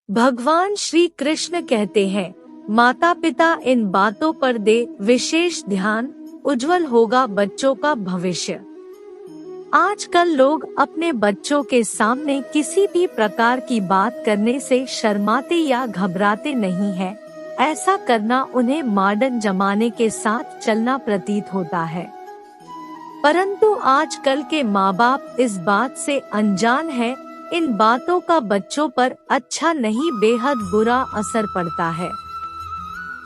भगवान श्री कृष्ण कहते हैं, माता पिता इन बातों पर दे विशेष ध्यान, उज्जवल होगा बच्चों का भविष्य। आजकल लोग अपने बच्चों के सामने किसी भी प्रकार की बात करने से शर्माते या घबराते नहीं हैं। ऐसा करना उन्हें मॉडर्न जमाने के साथ चलना प्रतीत होता है। परंतु आजकल के माँ बाप इस बात से अनजान हैं। इन बातों का बच्चों पर अच्छा नहीं बेहद बुरा असर पड़ता है।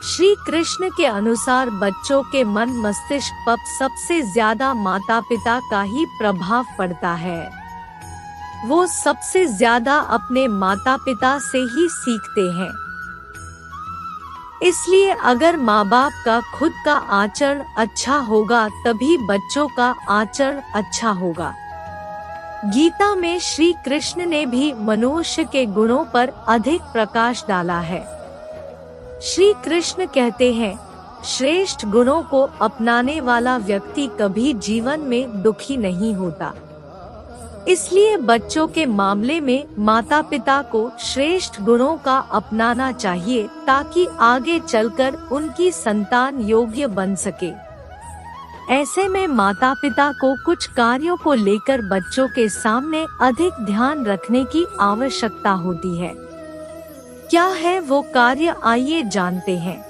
श्री कृष्ण के अनुसार बच्चों के मन मस्तिष्क पर सबसे ज्यादा माता पिता का ही प्रभाव पड़ता है। वो सबसे ज्यादा अपने माता पिता से ही सीखते हैं। इसलिए अगर माँ बाप का खुद का आचरण अच्छा होगा तभी बच्चों का आचरण अच्छा होगा। गीता में श्री कृष्ण ने भी मनुष्य के गुणों पर अधिक प्रकाश डाला है। श्री कृष्ण कहते हैं, श्रेष्ठ गुणों को अपनाने वाला व्यक्ति कभी जीवन में दुखी नहीं होता। इसलिए बच्चों के मामले में माता पिता को श्रेष्ठ गुणों का अपनाना चाहिए ताकि आगे चलकर उनकी संतान योग्य बन सके। ऐसे में माता पिता को कुछ कार्यों को लेकर बच्चों के सामने अधिक ध्यान रखने की आवश्यकता होती है। क्या है वो कार्य, आइए जानते हैं।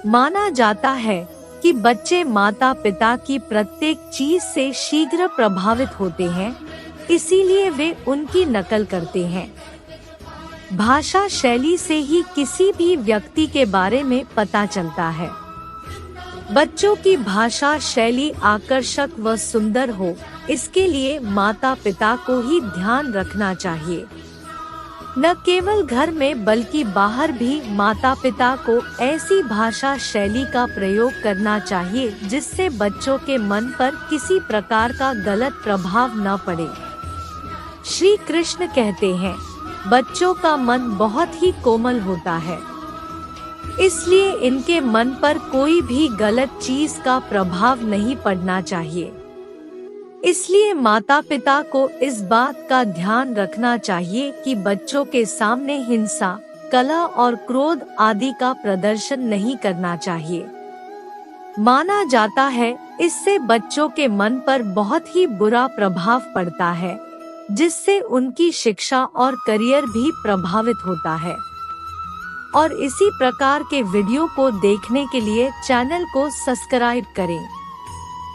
माना जाता है कि बच्चे माता पिता की प्रत्येक चीज से शीघ्र प्रभावित होते हैं, इसीलिए वे उनकी नकल करते हैं। भाषा शैली से ही किसी भी व्यक्ति के बारे में पता चलता है। बच्चों की भाषा शैली आकर्षक व सुंदर हो, इसके लिए माता पिता को ही ध्यान रखना चाहिए। न केवल घर में बल्कि बाहर भी माता पिता को ऐसी भाषा शैली का प्रयोग करना चाहिए जिससे बच्चों के मन पर किसी प्रकार का गलत प्रभाव न पड़े। श्री कृष्ण कहते हैं, बच्चों का मन बहुत ही कोमल होता है, इसलिए इनके मन पर कोई भी गलत चीज का प्रभाव नहीं पड़ना चाहिए। इसलिए माता पिता को इस बात का ध्यान रखना चाहिए कि बच्चों के सामने हिंसा, कलह और क्रोध आदि का प्रदर्शन नहीं करना चाहिए। माना जाता है इससे बच्चों के मन पर बहुत ही बुरा प्रभाव पड़ता है, जिससे उनकी शिक्षा और करियर भी प्रभावित होता है। और इसी प्रकार के वीडियो को देखने के लिए चैनल को सब्सक्राइब करें।